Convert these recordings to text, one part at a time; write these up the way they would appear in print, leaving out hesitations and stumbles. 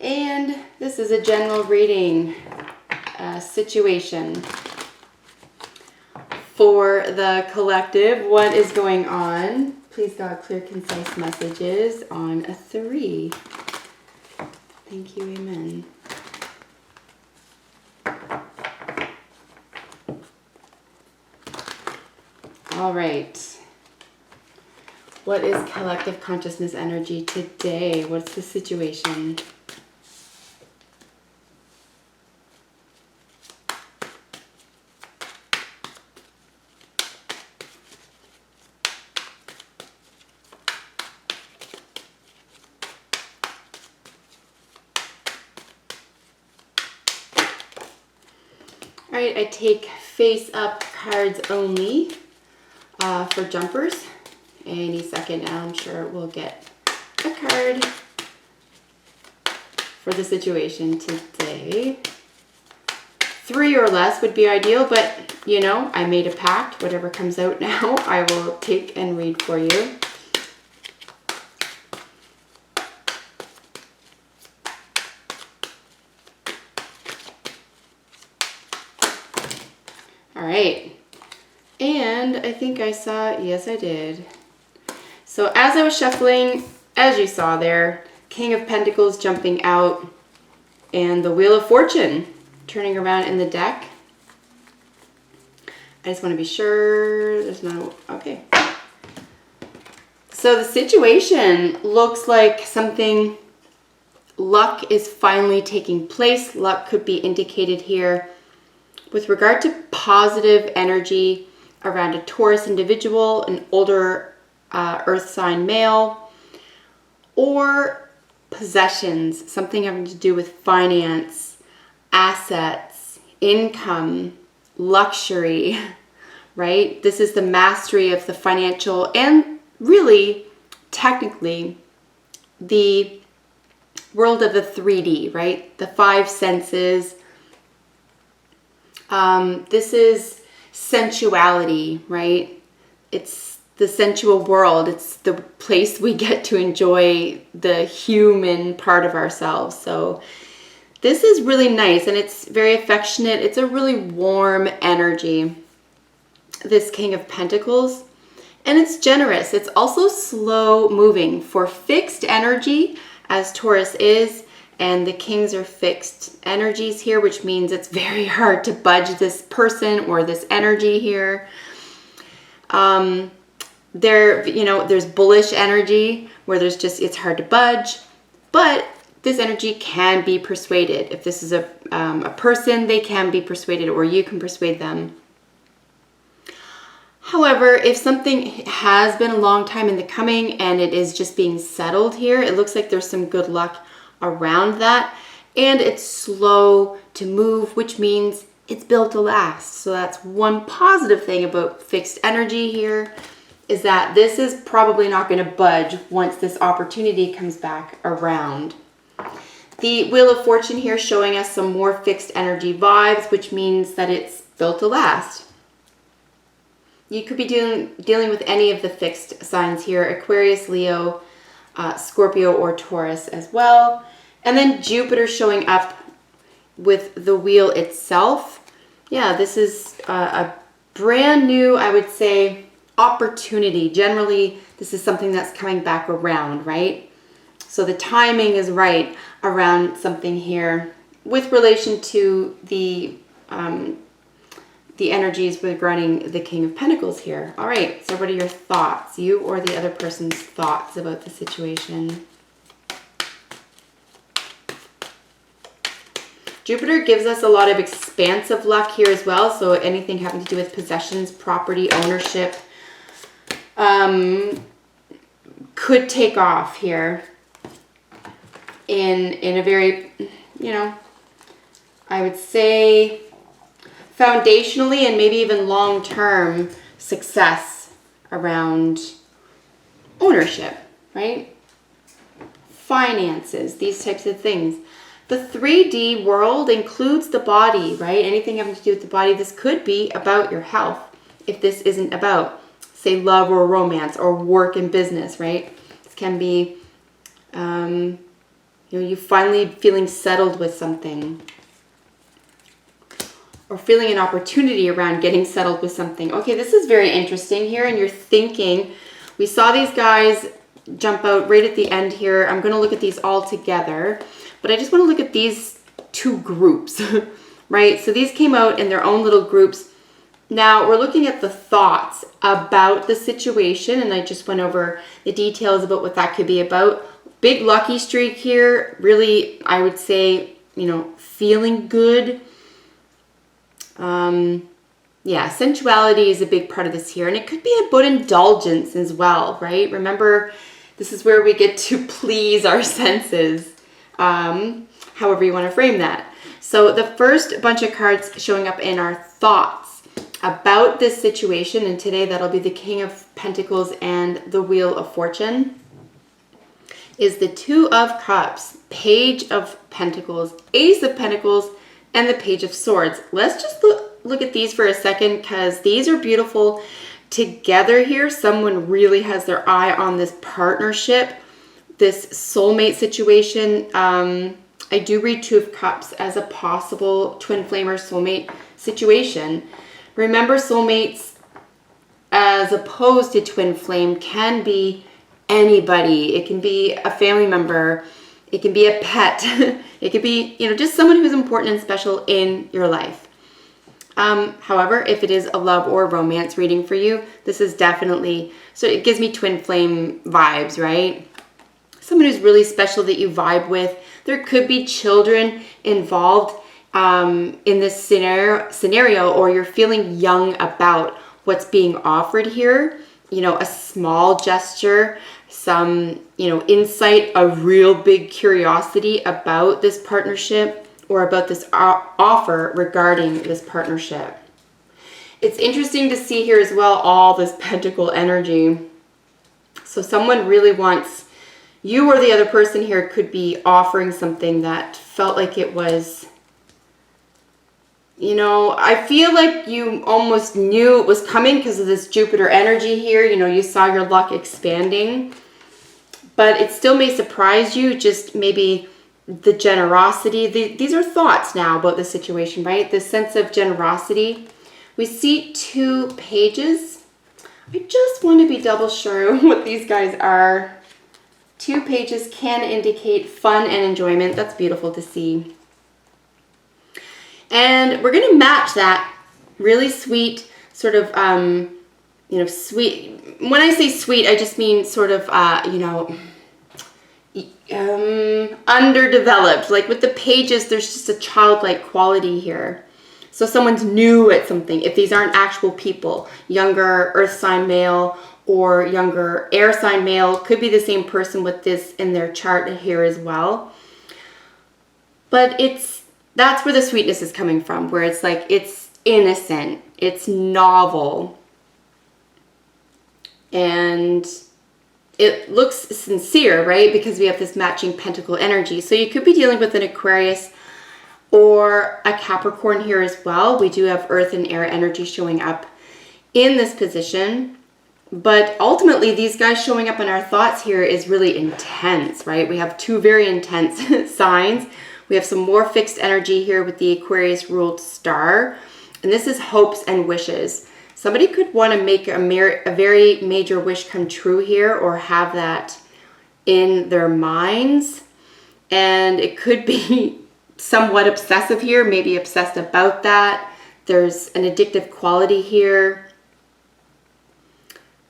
And this is a general reading situation for the collective. What is going on? Please, God, clear, concise messages on a 3. Thank you, amen. All right. What is collective consciousness energy today? What's the situation? All right, I take face up cards only for jumpers. Any second, I'm sure we'll get a card for the situation today. 3 or less would be ideal, but you know, I made a pact. Whatever comes out now, I will take and read for you. All right. And I think I saw, yes, I did. So as I was shuffling, as you saw there, King of Pentacles jumping out and the Wheel of Fortune turning around in the deck. I just want to be sure there's no, okay. So the situation looks like something, luck is finally taking place. Luck could be indicated here with regard to positive energy around a Taurus individual, an older earth sign male, or possessions, something having to do with finance, assets, income, luxury, right? This is the mastery of the financial and really, technically, the world of the 3D, right? The 5 senses. This is sensuality, right? It's the sensual world. It's the place we get to enjoy the human part of ourselves. So this is really nice and it's very affectionate. It's a really warm energy, this King of Pentacles. And it's generous. It's also slow moving for fixed energy, as Taurus is. And the kings are fixed energies here, which means it's very hard to budge this person or this energy here. There's bullish energy where there's just, it's hard to budge, but this energy can be persuaded. If this is a person, they can be persuaded or you can persuade them. However, if something has been a long time in the coming and it is just being settled here, it looks like there's some good luck around that, and it's slow to move, which means it's built to last. So that's one positive thing about fixed energy here, is that this is probably not going to budge once this opportunity comes back around. The Wheel of Fortune here showing us some more fixed energy vibes, which means that it's built to last. You could be dealing with any of the fixed signs here, Aquarius, Leo, Scorpio, or Taurus as well. And then Jupiter showing up with the wheel itself. Yeah, this is a brand new, I would say, opportunity. Generally, this is something that's coming back around, right? So the timing is right around something here with relation to the energies regarding the King of Pentacles here. All right, so what are your thoughts? You or the other person's thoughts about the situation? Jupiter gives us a lot of expansive luck here as well. So anything having to do with possessions, property, ownership, could take off here in a very, I would say foundationally and maybe even long-term success around ownership, right? Finances, these types of things. The 3D world includes the body, right? Anything having to do with the body. This could be about your health if this isn't about, say, love or romance or work and business, right? This can be You know, you finally feeling settled with something. Or feeling an opportunity around getting settled with something. Okay, this is very interesting here, and you're thinking, we saw these guys jump out right at the end here. I'm going to look at these all together, but I just want to look at these two groups, right? So these came out in their own little groups. Now we're looking at the thoughts about the situation, and I just went over the details about what that could be about. Big lucky streak here, really, I would say, you know, feeling good. Yeah, sensuality is a big part of this here, and it could be about indulgence as well, right? Remember, this is where we get to please our senses, however you want to frame that. So the first bunch of cards showing up in our thoughts about this situation, and today that'll be the King of Pentacles and the Wheel of Fortune, is the Two of Cups, Page of Pentacles, Ace of Pentacles, and the Page of Swords. Let's just look at these for a second, because these are beautiful together here. Someone really has their eye on this partnership, this soulmate situation. I do read Two of Cups as a possible twin flame or soulmate situation. Remember, soulmates, as opposed to twin flame, can be anybody. It can be a family member. It can be a pet. It could be, you know, just someone who's important and special in your life. However, if it is a love or romance reading for you, this is definitely, so it gives me twin flame vibes, right? Someone who's really special that you vibe with. There could be children involved in this scenario, or you're feeling young about what's being offered here. You know, a small gesture, some, you know, insight, a real big curiosity about this partnership or about this offer regarding this partnership. It's interesting to see here as well all this pentacle energy. So someone really wants, you or the other person here could be offering something that felt like it was, you know, I feel like you almost knew it was coming because of this Jupiter energy here. You know, you saw your luck expanding, but it still may surprise you, just maybe the generosity. These are thoughts now about the situation, right? This sense of generosity. We see two pages. I just want to be double sure what these guys are. Two pages can indicate fun and enjoyment. That's beautiful to see. And we're going to match that really sweet sort of, you know, sweet. When I say sweet, I just mean sort of, you know, underdeveloped. Like with the pages, there's just a childlike quality here. So someone's new at something. If these aren't actual people, younger earth sign male or younger air sign male, could be the same person with this in their chart here as well. But that's where the sweetness is coming from, where it's like, it's innocent, it's novel, and it looks sincere, right? Because we have this matching pentacle energy. So you could be dealing with an Aquarius or a Capricorn here as well. We do have earth and air energy showing up in this position. But ultimately, these guys showing up in our thoughts here is really intense, right? We have two very intense signs. We have some more fixed energy here with the Aquarius ruled star. And this is hopes and wishes. Somebody could want to make a very major wish come true here, or have that in their minds. And it could be somewhat obsessive here, maybe obsessed about that. There's an addictive quality here.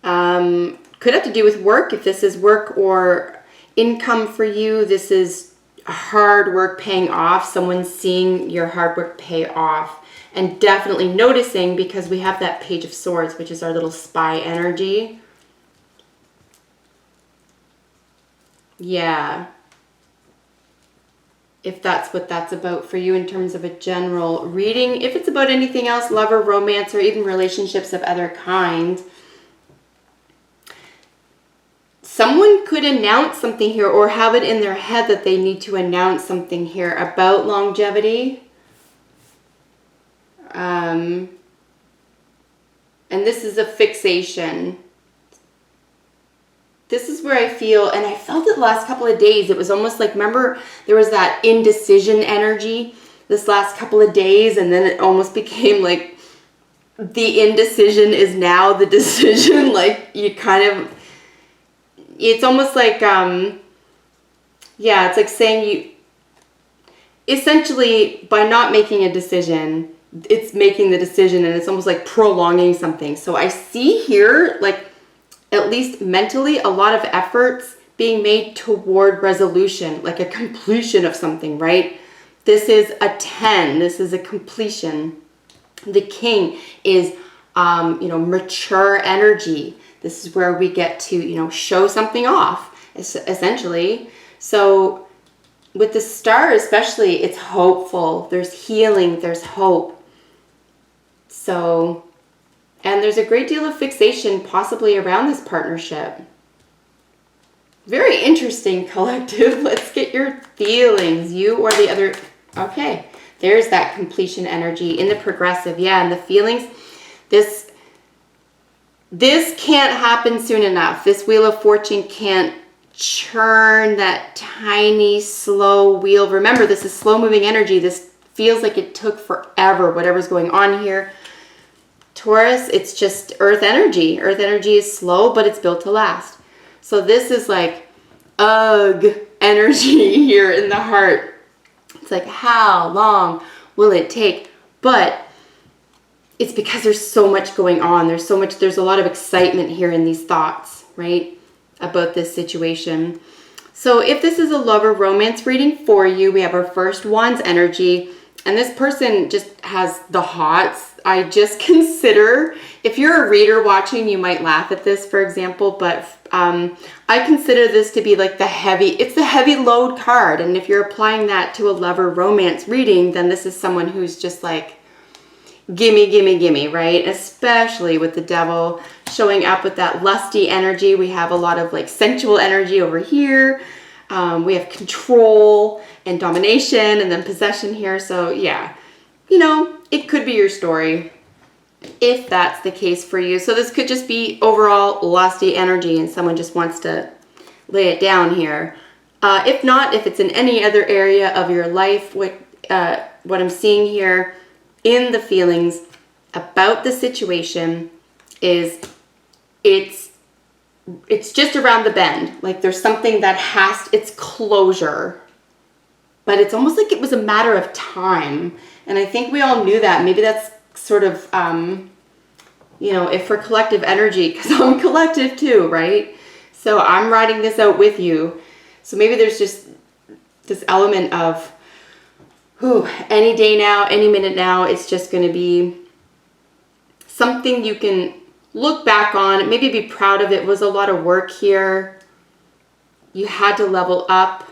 Could have to do with work. If this is work or income for you, this is hard work paying off. Someone seeing your hard work pay off. And definitely noticing, because we have that Page of Swords, which is our little spy energy. Yeah. If that's what that's about for you in terms of a general reading. If it's about anything else, love or romance, or even relationships of other kind, someone could announce something here, or have it in their head that they need to announce something here about longevity. And this is a fixation. this is where I feel, and I felt it the last couple of days. It was almost like, remember, there was that indecision energy this last couple of days, and then it almost became like the indecision is now the decision. Like you kind of, it's almost like, yeah, it's like saying you, essentially by not making a decision, it's making the decision, and it's almost like prolonging something. So I see here, like, at least mentally, a lot of efforts being made toward resolution, like a completion of something, right? This is a 10. This is a completion. The king is, mature energy. This is where we get to, show something off, essentially. So with the star especially, it's hopeful. There's healing. There's hope. So... and there's a great deal of fixation possibly around this partnership. Very interesting, collective. Let's get your feelings. You or the other. Okay, there's that completion energy in the progressive. Yeah, and the feelings. This can't happen soon enough. This Wheel of Fortune can't churn that tiny, slow wheel. Remember, this is slow-moving energy. This feels like it took forever, whatever's going on here. Taurus, it's just earth energy. Earth energy is slow, but it's built to last. So this is like, ugh, energy here in the heart. It's like, how long will it take? But it's because there's so much going on. There's a lot of excitement here in these thoughts, right? About this situation. So if this is a lover romance reading for you, we have our first Wands energy. And this person just has the hots. I just consider, if you're a reader watching, you might laugh at this, for example, but I consider this to be like it's the heavy load card. And if you're applying that to a lover romance reading, then this is someone who's just like, gimme, gimme, gimme, right? Especially with the devil showing up with that lusty energy. We have a lot of like sensual energy over here. We have control and domination and then possession here. So yeah, it could be your story if that's the case for you. So this could just be overall lusty energy and someone just wants to lay it down here. If not, if it's in any other area of your life, what I'm seeing here in the feelings about the situation is it's just around the bend. Like there's something that it's closure. But it's almost like it was a matter of time. And I think we all knew that. Maybe that's sort of, if for collective energy, because I'm collective too, right? So I'm writing this out with you. So maybe there's just this element of, any day now, any minute now, it's just going to be something you can look back on, maybe be proud of. It was a lot of work here. You had to level up.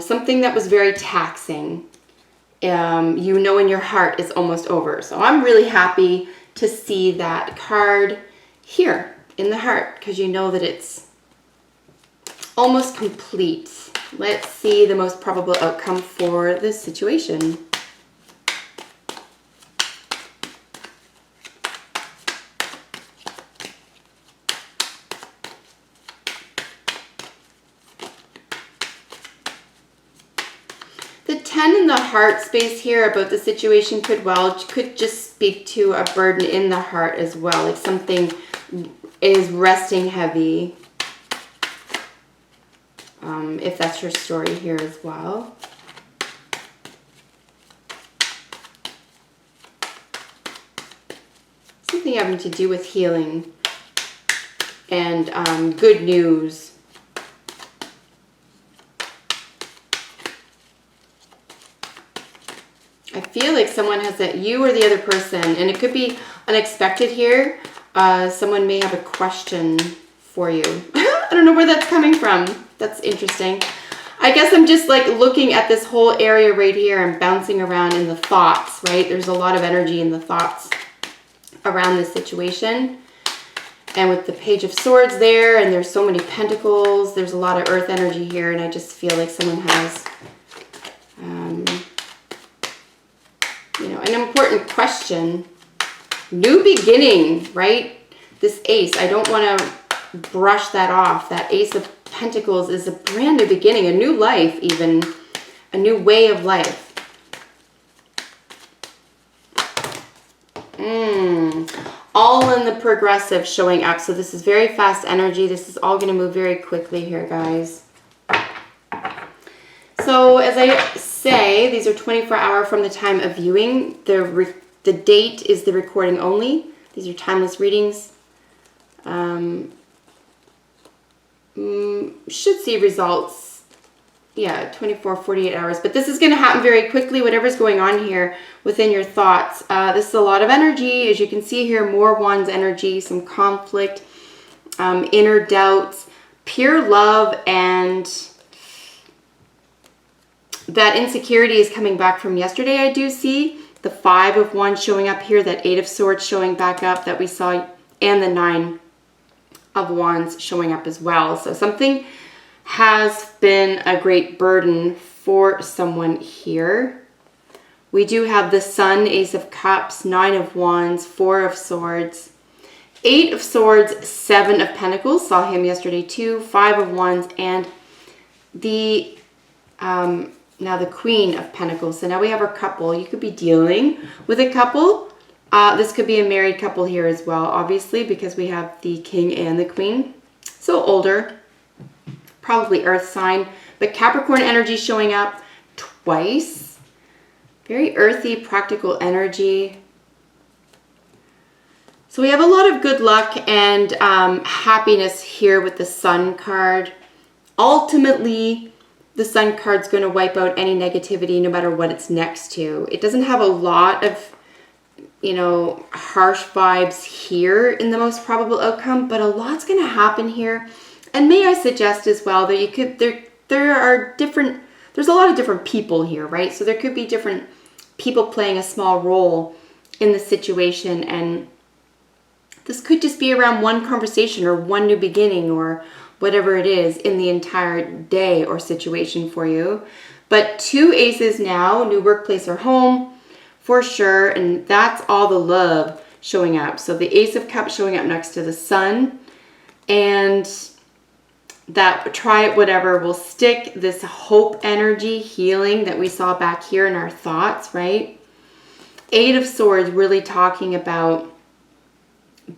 Something that was very taxing, in your heart is almost over. So I'm really happy to see that card here in the heart, because you know that it's almost complete. Let's see the most probable outcome for this situation. The 10 in the heart space here about the situation could just speak to a burden in the heart as well. Like something is resting heavy. If that's your story here as well. Something having to do with healing and good news. I feel like someone has that, you or the other person, and it could be unexpected here. Someone may have a question for you. I don't know where that's coming from. That's interesting. I guess I'm just like looking at this whole area right here and bouncing around in the thoughts, right? There's a lot of energy in the thoughts around this situation. And with the Page of Swords there, and there's so many pentacles, there's a lot of earth energy here, and I just feel like someone has an important question. New beginning, right? this ace, I don't want to brush that off. That Ace of Pentacles is a brand new beginning, a new life even, a new way of life. All in the progressive showing up. So this is very fast energy. This is all going to move very quickly here, guys. So as I say, these are 24-hour from the time of viewing. The date is the recording only. These are timeless readings. Should see results, yeah, 24, 48 hours. But this is going to happen very quickly, whatever's going on here within your thoughts. This is a lot of energy. As you can see here, more Wands energy, some conflict, inner doubts, pure love, and that insecurity is coming back from yesterday, I do see. The 5 of Wands showing up here, that 8 of Swords showing back up that we saw, and the 9 of Wands showing up as well. So something has been a great burden for someone here. We do have the Sun, Ace of Cups, 9 of Wands, 4 of Swords, 8 of Swords, 7 of Pentacles. Saw him yesterday too. 5 of Wands, and the now the Queen of Pentacles. So now we have our couple. You could be dealing with a couple. This could be a married couple here as well, obviously, because we have the King and the Queen. So older, probably earth sign, but Capricorn energy showing up twice. Very earthy, practical energy. So we have a lot of good luck and happiness here with the Sun card. Ultimately, the Sun card's going to wipe out any negativity no matter what it's next to. It doesn't have a lot of, you know, harsh vibes here in the most probable outcome, but a lot's going to happen here. And may I suggest as well that you could, there's a lot of different people here, right? So there could be different people playing a small role in the situation, and this could just be around one conversation or one new beginning or whatever it is in the entire day or situation for you. But 2 aces now, new workplace or home for sure, and that's all the love showing up. So the Ace of Cups showing up next to the Sun, and that try it, whatever will stick, this hope energy, healing that we saw back here in our thoughts, right? 8 of Swords really talking about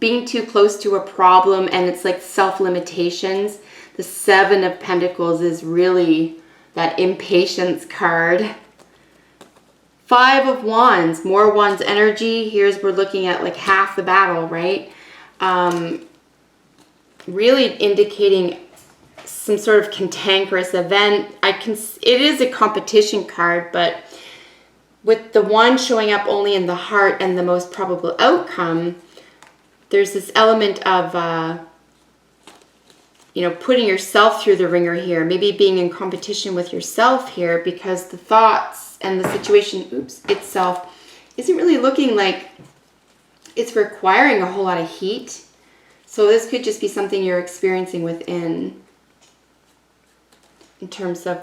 being too close to a problem, and it's like self-limitations. The 7 of Pentacles is really that impatience card. 5 of Wands, more Wands energy. Here's, we're looking at like half the battle, right? Really indicating some sort of cantankerous event. It is a competition card, but with the 1 showing up only in the heart and the most probable outcome, there's this element of, you know, putting yourself through the ringer here. Maybe being in competition with yourself here because the thoughts and the situation, itself isn't really looking like it's requiring a whole lot of heat. So this could just be something you're experiencing within in terms of,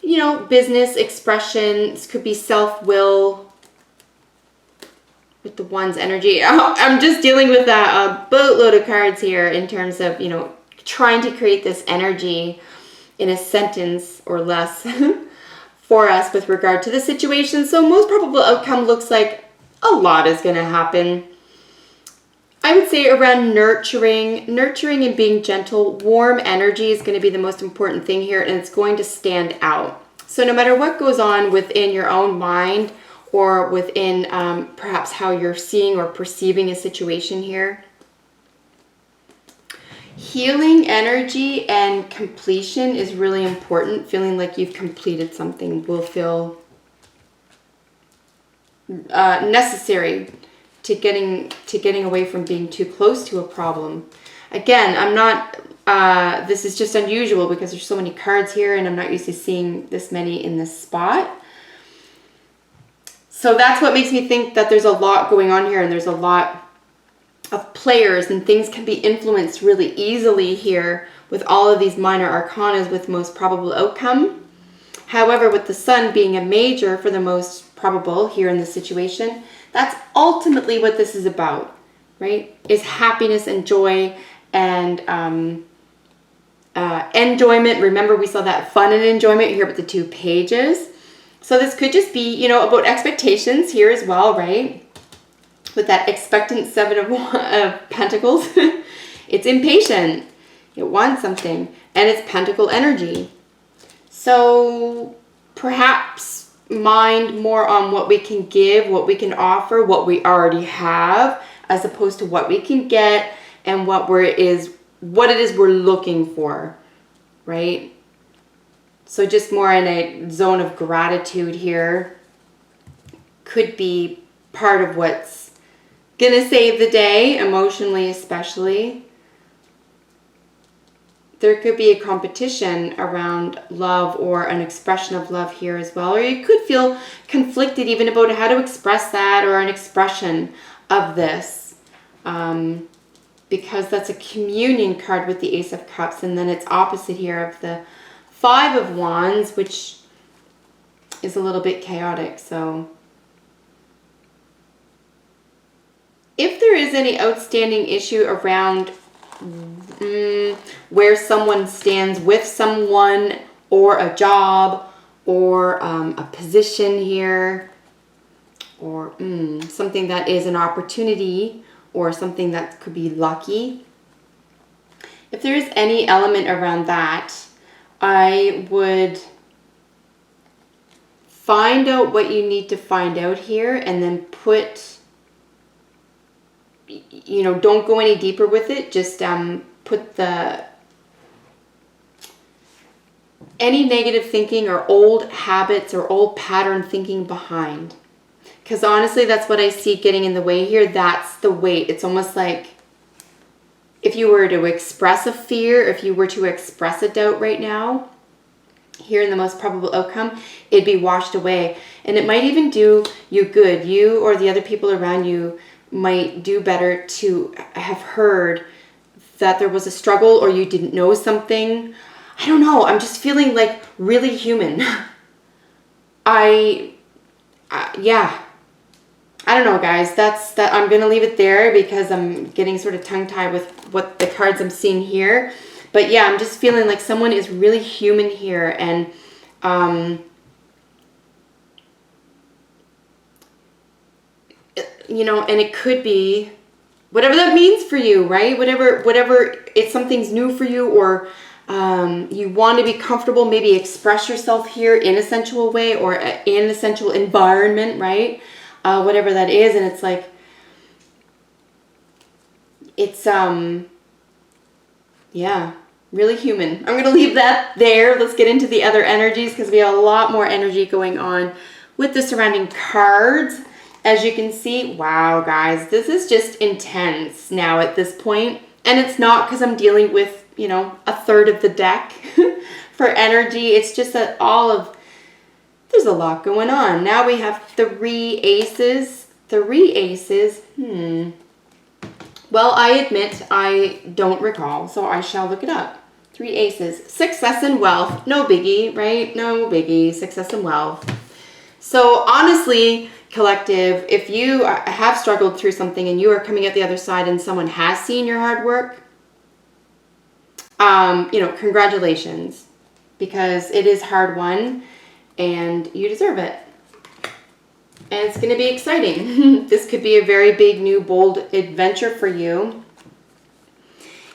you know, business expression. This could be self-will. With the Wands energy, I'm just dealing with a boatload of cards here in terms of, you know, trying to create this energy in a sentence or less for us with regard to the situation. So most probable outcome looks like a lot is going to happen. I would say around nurturing and being gentle. Warm energy is going to be the most important thing here, and it's going to stand out. So no matter what goes on within your own mind, or within perhaps how you're seeing or perceiving a situation here. Healing energy and completion is really important. Feeling like you've completed something will feel necessary to getting away from being too close to a problem. Again, I'm not, this is just unusual because there's so many cards here and I'm not used to seeing this many in this spot. So that's what makes me think that there's a lot going on here, and there's a lot of players, and things can be influenced really easily here with all of these minor arcanas with most probable outcome. However, with the Sun being a major for the most probable here in this situation, That's ultimately what this is about, right? Is happiness and joy and enjoyment. Remember, we saw that fun and enjoyment here with the 2 pages. So this could just be, you know, about expectations here as well, right? With that expectant 7 of Pentacles. It's impatient. It wants something. And it's Pentacle energy. So perhaps mind more on what we can give, what we can offer, what we already have, as opposed to what we can get and what it is we're looking for, right? So just more in a zone of gratitude here could be part of what's gonna save the day, emotionally especially. There could be a competition around love or an expression of love here as well. Or you could feel conflicted even about how to express that or an expression of this. Because that's a communion card with the Ace of Cups. And then it's opposite here of the 5 of Wands, which is a little bit chaotic. So if there is any outstanding issue around where someone stands with someone or a job or a position here or something that is an opportunity or something that could be lucky. If there is any element around that, I would find out what you need to find out here and then put, you know, don't go any deeper with it. Just put any negative thinking or old habits or old pattern thinking behind. Because honestly, that's what I see getting in the way here. That's the weight. It's almost like if you were to express a fear, if you were to express a doubt right now, here in the most probable outcome, it'd be washed away. And it might even do you good. You or the other people around you might do better to have heard that there was a struggle or you didn't know something. I don't know. I'm just feeling like really human. Yeah. I don't know, guys. That's that. I'm going to leave it there because I'm getting sort of tongue-tied with what the cards I'm seeing here. But yeah, I'm just feeling like someone is really human here. And you know, and it could be whatever that means for you, right? Whatever it's something's new for you, or you want to be comfortable, maybe express yourself here in a sensual way or in a sensual environment, right? Whatever that is. And it's like, it's, yeah, really human. I'm going to leave that there. Let's get into the other energies because we have a lot more energy going on with the surrounding cards. As you can see, wow, guys, this is just intense now at this point. And it's not because I'm dealing with, you know, a third of the deck for energy. It's just that there's a lot going on. Now we have 3 aces. 3 aces. Well, I admit I don't recall, so I shall look it up. 3 aces. Success and wealth. No biggie, right? No biggie. Success and wealth. So honestly, collective, if you have struggled through something and you are coming out the other side and someone has seen your hard work, you know, congratulations, because it is hard won and you deserve it. And it's going to be exciting. This could be a very big, new, bold adventure for you.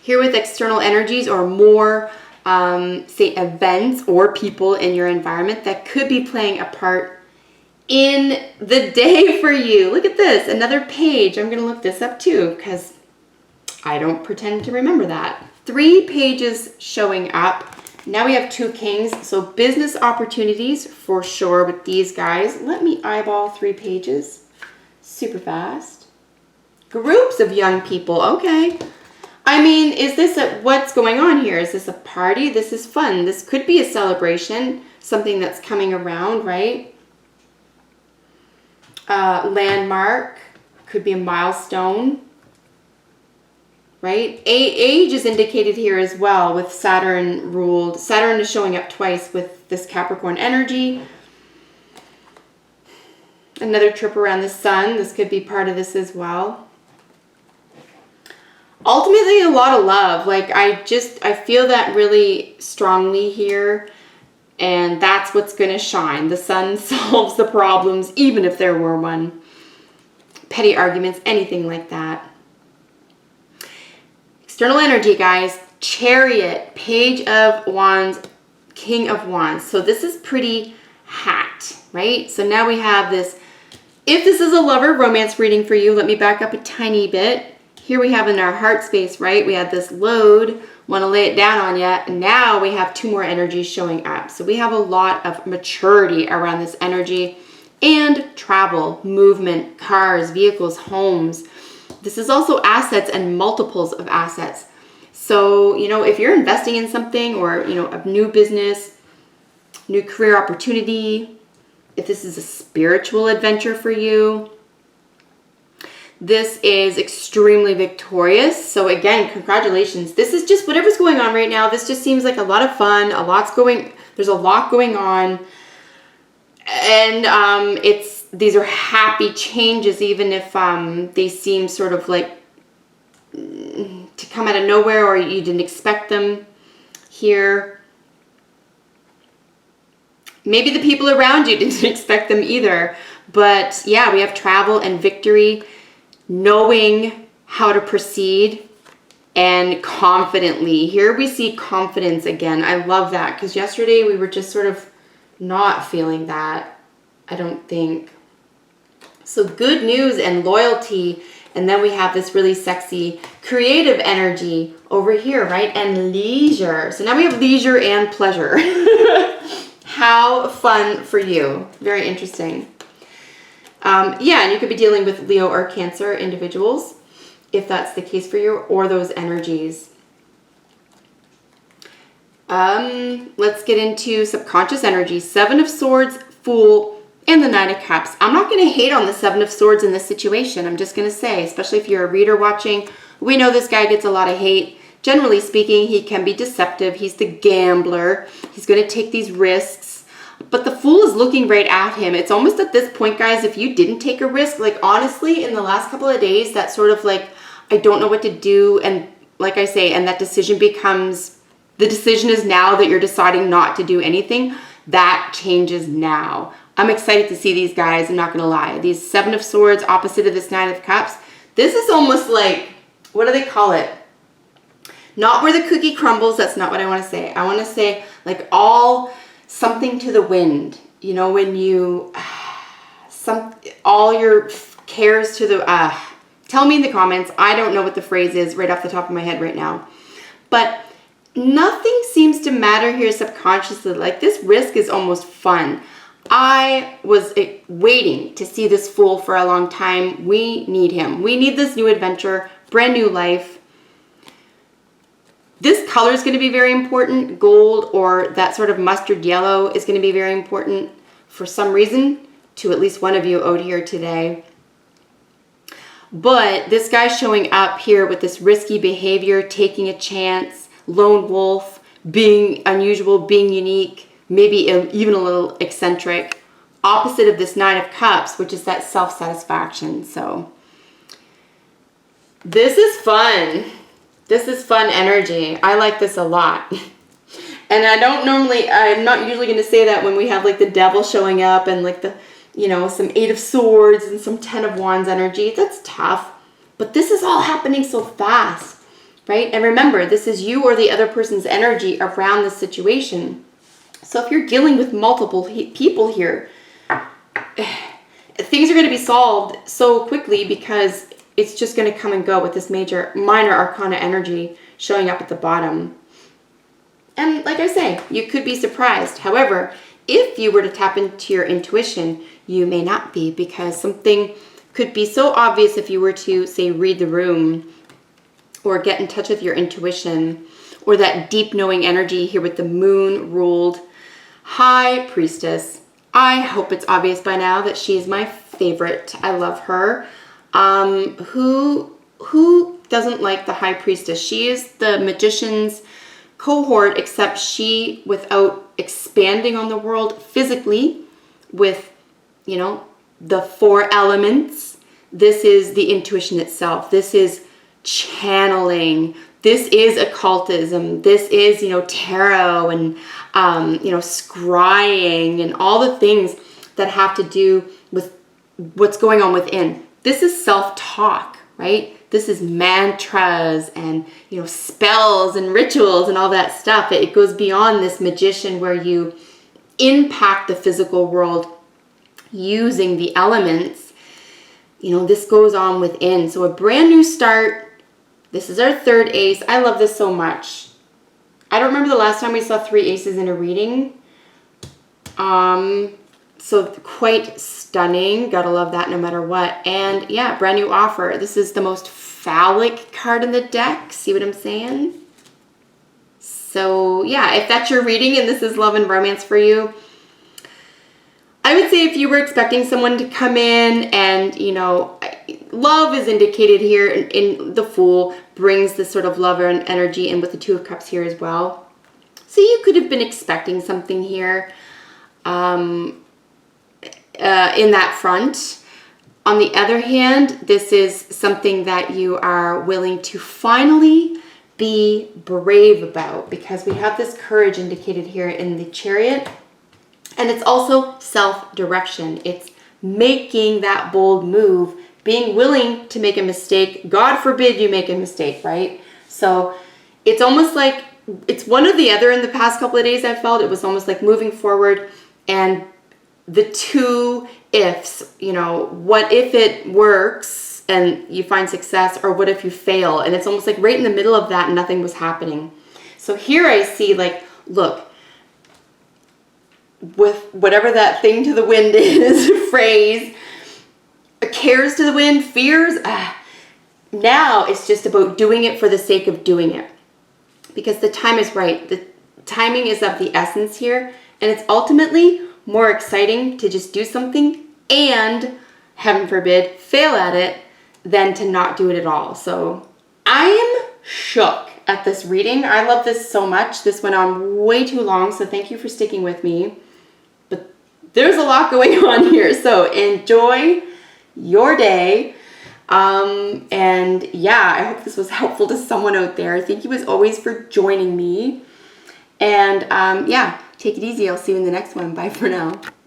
Here with external energies or more, say, events or people in your environment that could be playing a part in the day for you. Look at this, another page. I'm going to look this up too because I don't pretend to remember that. 3 pages showing up. Now we have 2 kings. So business opportunities for sure with these guys. Let me eyeball 3 pages super fast. Groups of young people. Okay. I mean, is this what's going on here? Is this a party? This is fun. This could be a celebration, something that's coming around, right? Landmark, could be a milestone, right? Age is indicated here as well with Saturn ruled. Saturn is showing up twice with this Capricorn energy. Another trip around the sun. This could be part of this as well. Ultimately, a lot of love. Like, I feel that really strongly here. And that's what's going to shine. The sun solves the problems, even if there were one. Petty arguments, anything like that. External energy, guys. Chariot, Page of Wands, King of Wands. So this is pretty hat, right? So now we have this. If this is a lover romance reading for you, let me back up a tiny bit. Here we have in our heart space, right? We have this load, want to lay it down on you. And now we have two more energies showing up. So we have a lot of maturity around this energy and travel, movement, cars, vehicles, homes. This is also assets and multiples of assets. So, you know, if you're investing in something or, you know, a new business, new career opportunity, if this is a spiritual adventure for you, this is extremely victorious. So again, congratulations. This is just whatever's going on right now. This just seems like a lot of fun. There's a lot going on. And these are happy changes, even if they seem sort of like to come out of nowhere or you didn't expect them here. Maybe the people around you didn't expect them either. But yeah, we have travel and victory, knowing how to proceed, and confidently. Here we see confidence again. I love that, because yesterday we were just sort of not feeling that, I don't think. So good news and loyalty. And then we have this really sexy creative energy over here, right? And leisure. So now we have leisure and pleasure. How fun for you. Very interesting. Yeah, and you could be dealing with Leo or Cancer individuals, if that's the case for you, or those energies. Let's get into subconscious energy. Seven of Swords, Fool, and the Nine of Cups. I'm not going to hate on the Seven of Swords in this situation. I'm just going to say, especially if you're a reader watching, we know this guy gets a lot of hate. Generally speaking, he can be deceptive. He's the gambler. He's going to take these risks. But the Fool is looking right at him. It's almost at this point, guys, if you didn't take a risk, like honestly, in the last couple of days, that sort of like, I don't know what to do. And like I say, and that decision becomes, the decision is now that you're deciding not to do anything. That changes now. I'm excited to see these guys. I'm not going to lie. These Seven of Swords opposite of this Nine of Cups. This is almost like, what do they call it? Not where the cookie crumbles. That's not what I want to say. I want to say like something to the wind. You know, when you, all your cares to the, tell me in the comments. I don't know what the phrase is right off the top of my head right now. But nothing seems to matter here subconsciously. Like this risk is almost fun. I was waiting to see this Fool for a long time. We need him. We need this new adventure, brand new life. This color is going to be very important. Gold or that sort of mustard yellow is going to be very important for some reason to at least one of you out here today. But this guy's showing up here with this risky behavior, taking a chance, lone wolf, being unusual, being unique, maybe even a little eccentric, opposite of this Nine of Cups, which is that self-satisfaction. So this is fun. This is fun energy. I like this a lot. And I'm not usually going to say that when we have like the Devil showing up and like the, you know, some Eight of Swords and some Ten of Wands energy. That's tough. But this is all happening so fast, right? And remember, this is you or the other person's energy around this situation. So if you're dealing with multiple people here, things are going to be solved so quickly because it's just going to come and go with this minor arcana energy showing up at the bottom. And like I say, you could be surprised. However, if you were to tap into your intuition, you may not be, because something could be so obvious if you were to, say, read the room or get in touch with your intuition, or that deep knowing energy here with the moon ruled High Priestess. I hope it's obvious by now that she's my favorite. I love her. Who doesn't like the High Priestess? She is the magician's cohort, except she, without expanding on the world physically with, you know, the 4 elements. This is the intuition itself. This is channeling. This is occultism. This is, tarot and, scrying and all the things that have to do with what's going on within. This is self-talk, right? This is mantras and, spells and rituals and all that stuff. It goes beyond this magician where you impact the physical world using the elements. This goes on within. So a brand new start. This is our 3rd ace. I love this so much. I don't remember the last time we saw 3 aces in a reading. So quite stunning. Gotta love that no matter what. And yeah, brand new offer. This is the most phallic card in the deck. See what I'm saying? So yeah, if that's your reading and this is love and romance for you, I would say if you were expecting someone to come in and, love is indicated here in the Fool, brings this sort of lover and energy in with the 2 of Cups here as well. So you could have been expecting something here in that front. On the other hand, this is something that you are willing to finally be brave about, because we have this courage indicated here in the Chariot. And it's also self-direction. It's making that bold move, being willing to make a mistake. God forbid you make a mistake, right? So it's almost like it's one or the other in the past couple of days. I felt it was almost like moving forward and the 2 ifs, what if it works and you find success, or what if you fail? And it's almost like right in the middle of that, nothing was happening. So here I see, like, look, with whatever that thing to the wind is, phrase, cares to the wind, fears, now it's just about doing it for the sake of doing it. Because the time is right. The timing is of the essence here, and it's ultimately more exciting to just do something and, heaven forbid, fail at it than to not do it at all. So I am shook at this reading. I love this so much. This went on way too long, so thank you for sticking with me. But there's a lot going on here, so enjoy your day. And yeah, I hope this was helpful to someone out there. Thank you as always for joining me. And yeah, take it easy. I'll see you in the next one. Bye for now.